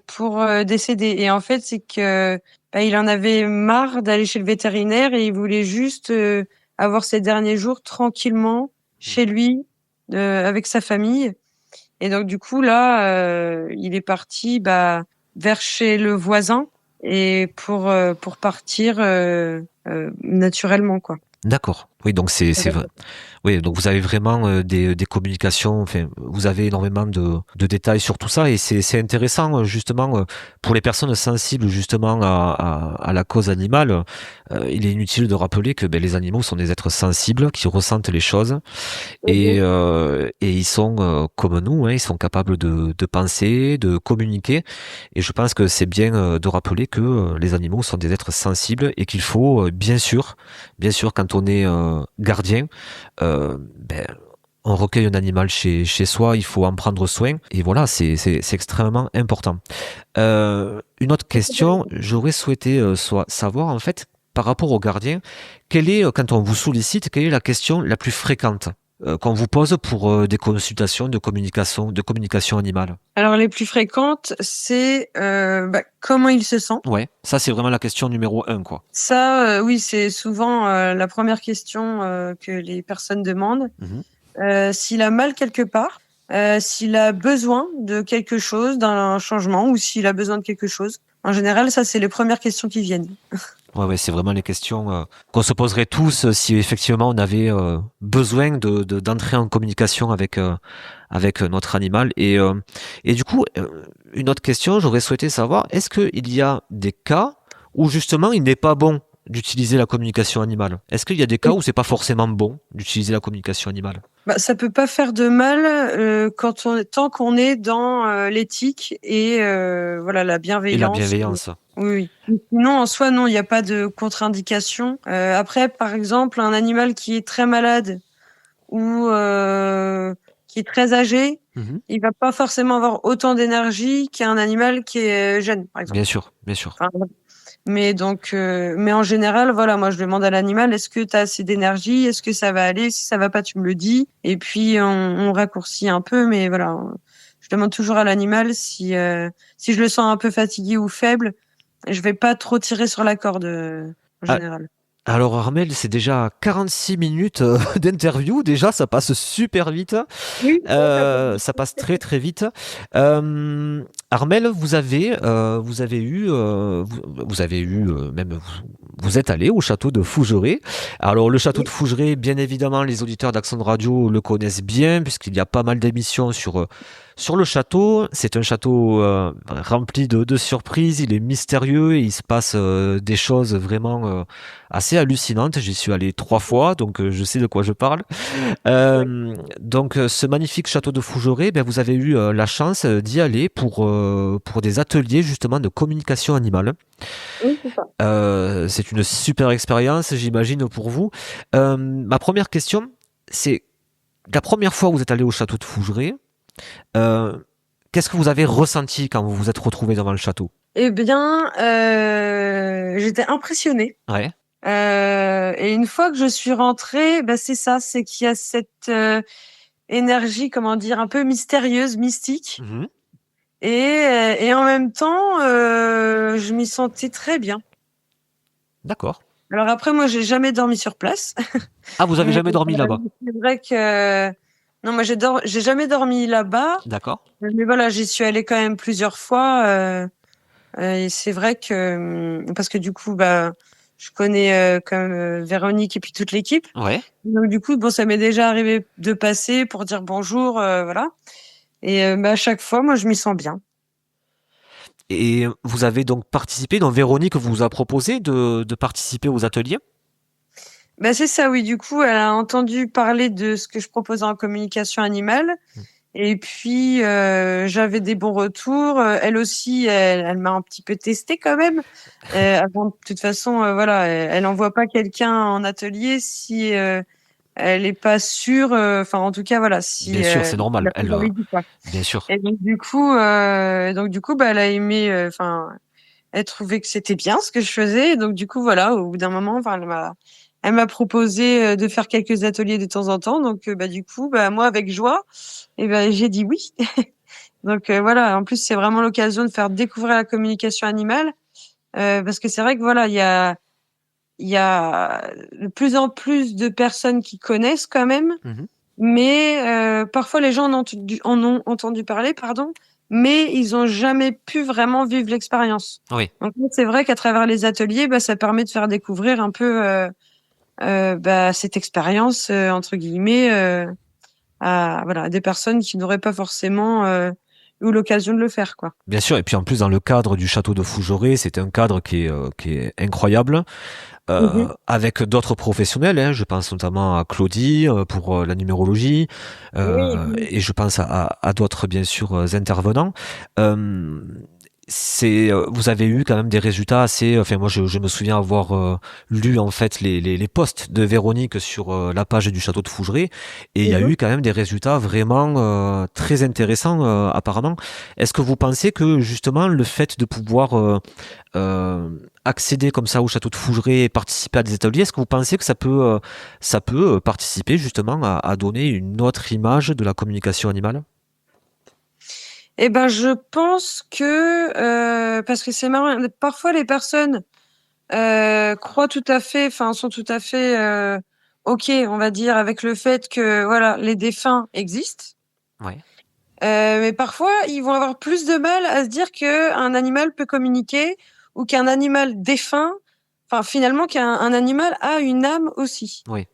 pour décéder. Et en fait, c'est que il en avait marre d'aller chez le vétérinaire et il voulait juste avoir ses derniers jours tranquillement chez lui avec sa famille. Et donc du coup là, il est parti vers chez le voisin et pour partir naturellement quoi. D'accord. Oui, donc c'est vrai. Oui, donc vous avez vraiment des communications, enfin, vous avez énormément de détails sur tout ça et c'est intéressant justement pour les personnes sensibles justement à la cause animale. Il est inutile de rappeler que les animaux sont des êtres sensibles qui ressentent les choses et ils sont comme nous, hein, ils sont capables de penser, de communiquer et je pense que c'est bien de rappeler que les animaux sont des êtres sensibles et qu'il faut bien sûr quand on est gardien on recueille un animal chez soi, il faut en prendre soin. Et voilà, c'est extrêmement important. Une autre question, j'aurais souhaité savoir, en fait, par rapport au gardien, quand on vous sollicite, quelle est la question la plus fréquente qu'on vous pose pour des consultations de communication animale? Alors les plus fréquentes, c'est comment il se sent. Ouais, ça c'est vraiment la question numéro 1, quoi. Ça, oui, c'est souvent la première question que les personnes demandent. Mhm. S'il a mal quelque part, s'il a besoin de quelque chose, d'un changement, ou s'il a besoin de quelque chose. En général, ça, c'est les premières questions qui viennent. Ouais, c'est vraiment les questions qu'on se poserait tous si effectivement on avait besoin d'entrer en communication avec notre animal. Et du coup, une autre question, j'aurais souhaité savoir, est-ce qu'il y a des cas où justement il n'est pas bon d'utiliser la communication animale? Est-ce qu'il y a des cas où c'est pas forcément bon d'utiliser la communication animale? Ça peut pas faire de mal tant qu'on est dans l'éthique et voilà la Et la bienveillance. bienveillance. Oui, oui. Sinon, en soi, non, il n'y a pas de contre-indication. Après, par exemple, un animal qui est très malade ou qui est très âgé, Mhm. il va pas forcément avoir autant d'énergie qu'un animal qui est jeune, par exemple. Bien sûr, bien sûr. Enfin, mais donc, mais en général, voilà, moi, je demande à l'animal, est-ce que tu as assez d'énergie? Est-ce que ça va aller? Si ça va pas, tu me le dis. Et puis, on raccourcit un peu, mais voilà. Je demande toujours à l'animal si je le sens un peu fatigué ou faible, je vais pas trop tirer sur la corde, en Ah, général. alors Armel, c'est déjà 46 minutes d'interview. Déjà, ça passe super vite. Oui. Ça passe très très vite. Armel, vous avez eu même vous êtes allé au château de Fougeray. Alors le château de Fougeray, bien évidemment, les auditeurs d'Accent Radio le connaissent bien puisqu'il y a pas mal d'émissions sur le château. C'est un château rempli de surprises. Il est mystérieux et il se passe des choses vraiment assez hallucinantes. J'y suis allé 3 fois, donc je sais de quoi je parle. Donc ce magnifique château de Fougeray, vous avez eu la chance d'y aller pour des ateliers justement de communication animale. Oui, c'est ça. C'est une super expérience, j'imagine, pour vous. Ma première question, c'est la première fois où vous êtes allé au château de Fougeray, qu'est-ce que vous avez ressenti quand vous vous êtes retrouvé devant le château? Eh bien, j'étais impressionnée. Ouais. Et une fois que je suis rentrée, c'est ça, c'est qu'il y a cette énergie, comment dire, un peu mystérieuse, mystique. Mhm. Et en même temps, je m'y sentais très bien. D'accord. Alors après, moi, j'ai jamais dormi sur place. Ah, vous avez Mais jamais dormi là-bas? c'est vrai que non, moi, j'ai jamais dormi là-bas. D'accord. Mais voilà, j'y suis allée quand même plusieurs fois. Et c'est vrai que parce que du coup, bah, je connais quand même Véronique et puis toute l'équipe. Ouais. Donc du coup, bon, ça m'est déjà arrivé de passer pour dire bonjour, voilà. Et bah, à chaque fois, moi, je m'y sens bien. Et vous avez donc participé, donc Véronique vous a proposé de participer aux ateliers? Bah, c'est ça, oui. Du coup, elle a entendu parler de ce que je proposais en communication animale. Mmh. Et puis, j'avais des bons retours. Elle aussi, elle m'a un petit peu testée quand même. Avant, de toute façon, voilà, elle envoie pas quelqu'un en atelier si elle est pas sûre. Enfin, en tout cas, voilà, si Bien sûr, c'est elle normal. a pas envie de quoi. Bien sûr. Et donc du coup, bah, elle a aimé. Enfin, elle trouvait que c'était bien ce que je faisais. Et donc du coup, voilà, au bout d'un moment, enfin, elle m'a proposé de faire quelques ateliers de temps en temps. Donc, bah, du coup, bah, moi, avec joie, et ben, j'ai dit oui. Donc, voilà. En plus, c'est vraiment l'occasion de faire découvrir la communication animale, parce que c'est vrai que voilà, il y a de plus en plus de personnes qui connaissent quand même, Mmh. mais parfois les gens en ont entendu parler, pardon, mais ils ont jamais pu vraiment vivre l'expérience. Oui. Donc là, c'est vrai qu'à travers les ateliers, bah, ça permet de faire découvrir un peu bah, cette expérience entre guillemets à voilà à des personnes qui n'auraient pas forcément eu l'occasion de le faire, quoi. Bien sûr, et puis en plus dans le cadre du château de Fougerêts, c'était un cadre qui est incroyable, Mhm. avec d'autres professionnels, hein. Je pense notamment à Claudie pour la numérologie, Oui, oui. et je pense à d'autres bien sûr intervenants. Euh, vous avez eu quand même des résultats assez. Enfin, moi, je me souviens avoir lu en fait les posts de Véronique sur la page du château de Fougerêts, et il y a Mhm. eu quand même des résultats vraiment très intéressants apparemment. Est-ce que vous pensez que justement le fait de pouvoir accéder comme ça au château de Fougerêts et participer à des ateliers, est-ce que vous pensez que ça peut participer justement à donner une autre image de la communication animale? Eh ben, je pense que parce que c'est marrant, parfois les personnes croient tout à fait, enfin sont tout à fait ok, on va dire, avec le fait que voilà les défunts existent. Ouais. Mais parfois ils vont avoir plus de mal à se dire que un animal peut communiquer ou qu'un animal défunt, enfin finalement qu'un animal a une âme aussi. Oui.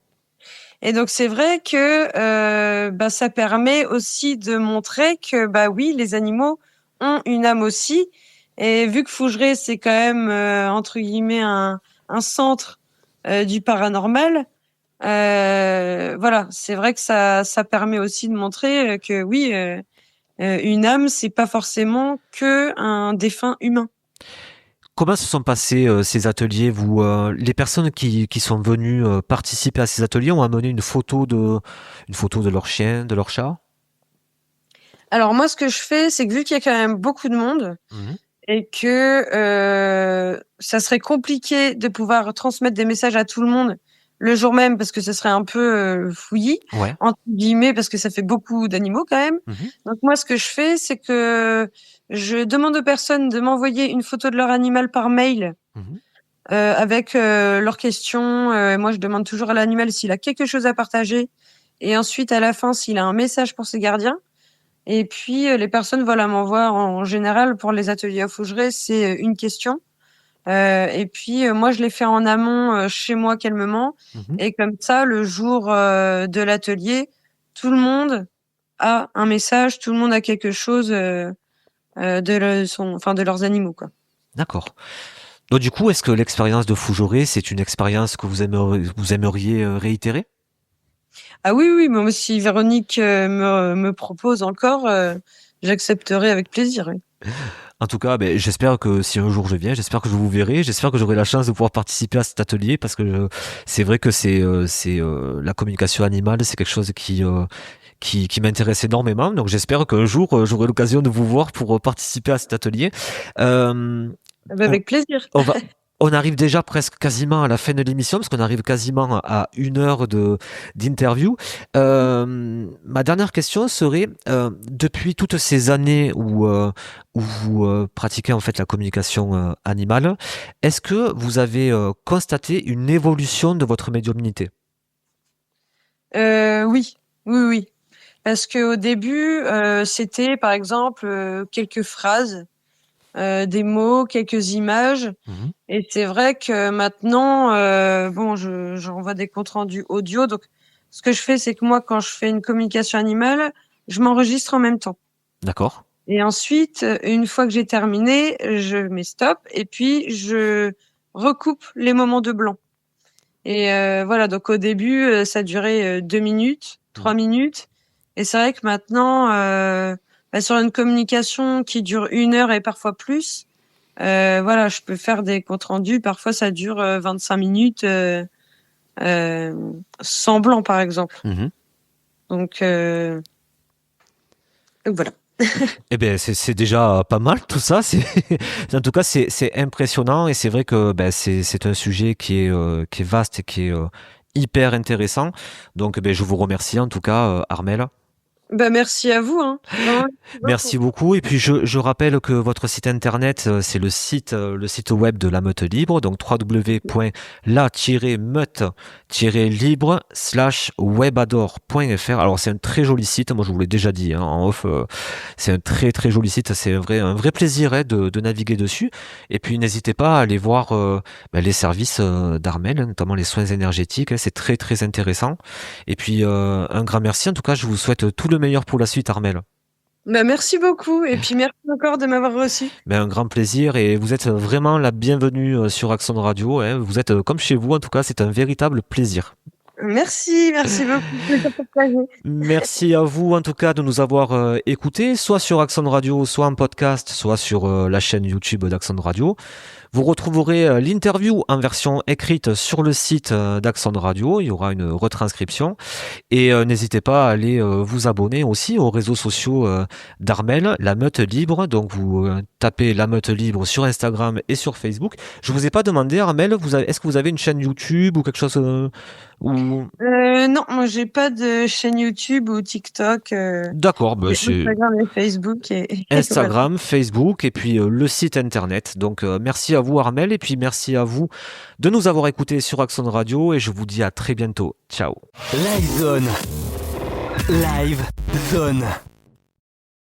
Et donc c'est vrai que bah, ça permet aussi de montrer que bah oui, les animaux ont une âme aussi. Et vu que Fougerêts c'est quand même entre guillemets un centre du paranormal, voilà, c'est vrai que ça permet aussi de montrer que oui, une âme c'est pas forcément que un défunt humain. Comment se sont passés ces ateliers? Les personnes qui sont venues participer à ces ateliers ont amené une photo de leur chien, de leur chat? Alors moi, ce que je fais, c'est que vu qu'il y a quand même beaucoup de monde, Mhm. et que ça serait compliqué de pouvoir transmettre des messages à tout le monde le jour même parce que ce serait un peu fouillis Ouais. entre guillemets parce que ça fait beaucoup d'animaux quand même. Mhm. Donc moi ce que je fais c'est que je demande aux personnes de m'envoyer une photo de leur animal par mail Mhm. avec leurs questions. Moi je demande toujours à l'animal s'il a quelque chose à partager et ensuite à la fin s'il a un message pour ses gardiens. Et puis, les personnes, voilà, m'envoient en général pour les ateliers à Fougerêts, c'est une question. Et puis, moi, je les fais en amont chez moi calmement. Mhm. Et comme ça, le jour de l'atelier, tout le monde a un message, tout le monde a quelque chose enfin, de leurs animaux, quoi. D'accord. Donc du coup, est-ce que l'expérience de Fougerêts, c'est une expérience que vous aimeriez réitérer? Ah oui, oui, moi, si Véronique me propose encore, j'accepterai avec plaisir. Oui. En tout cas, ben, j'espère que si un jour je viens, j'espère que je vous verrai, j'espère que j'aurai la chance de pouvoir participer à cet atelier parce que c'est vrai que la communication animale, c'est quelque chose qui m'intéresse énormément. Donc j'espère qu'un jour j'aurai l'occasion de vous voir pour participer à cet atelier. Euh, Ah bah, on, avec plaisir. on va On arrive déjà presque quasiment à la fin de l'émission, parce qu'on arrive quasiment à 1 heure d'interview. Ma dernière question serait, depuis toutes ces années où vous pratiquez en fait la communication animale, est-ce que vous avez constaté une évolution de votre médiumnité? Oui, oui, oui. Parce qu'au début, c'était par exemple quelques phrases, des mots, quelques images. Mhm. Et c'est vrai que maintenant, bon, j'envoie des comptes rendus audio. Donc, ce que je fais, c'est que moi, quand je fais une communication animale, je m'enregistre en même temps. D'accord. Et ensuite, une fois que j'ai terminé, je mets stop et puis je recoupe les moments de blanc. Et voilà, donc au début, ça durait 2 minutes, 3 minutes. Et c'est vrai que maintenant, sur une communication qui dure 1 heure et parfois plus, voilà, je peux faire des comptes rendus. Parfois, ça dure 25 minutes sans blanc, par exemple. Mhm. Donc voilà. Eh bien, c'est déjà pas mal tout ça. En tout cas, c'est impressionnant et c'est vrai que c'est un sujet qui est vaste et qui est hyper intéressant. Donc, je vous remercie en tout cas, Armelle. Bah, merci à vous, hein. Vraiment, merci Merci beaucoup. beaucoup. Et puis, je rappelle que votre site internet, c'est le site web de la Meute Libre, donc www.la-meute-libre/webador.fr. Alors, c'est un très joli site. Moi, je vous l'ai déjà dit hein, en off. C'est un très, très joli site. C'est un vrai plaisir de naviguer dessus. Et puis, n'hésitez pas à aller voir les services d'Armel, notamment les soins énergétiques. Hein. C'est très, très intéressant. Et puis, un grand merci. En tout cas, je vous souhaite tout le meilleur pour la suite, Armel. Bah, merci beaucoup. Et puis, merci encore de m'avoir reçu. Un grand plaisir et vous êtes vraiment la bienvenue sur Axon Radio. Hein. Vous êtes comme chez vous, en tout cas, c'est un véritable plaisir. Merci beaucoup. Plaisir partagé. Merci à vous en tout cas de nous avoir écoutés, soit sur Axon Radio, soit en podcast, soit sur la chaîne YouTube d'Axon Radio. Vous retrouverez l'interview en version écrite sur le site d'Axon Radio. Il y aura une retranscription. Et n'hésitez pas à aller vous abonner aussi aux réseaux sociaux d'Armel, La Meute Libre. Donc vous tapez La Meute Libre sur Instagram et sur Facebook. Je vous ai pas demandé, Armel, est-ce que vous avez une chaîne YouTube ou quelque chose Non, moi j'ai pas de chaîne YouTube ou TikTok. D'accord, J'ai c'est Instagram et Facebook et Instagram, Facebook et puis le site internet. Donc merci à vous Armel et puis merci à vous de nous avoir écoutés sur Axon Radio et je vous dis à très bientôt. Ciao. Live Zone. Live Zone.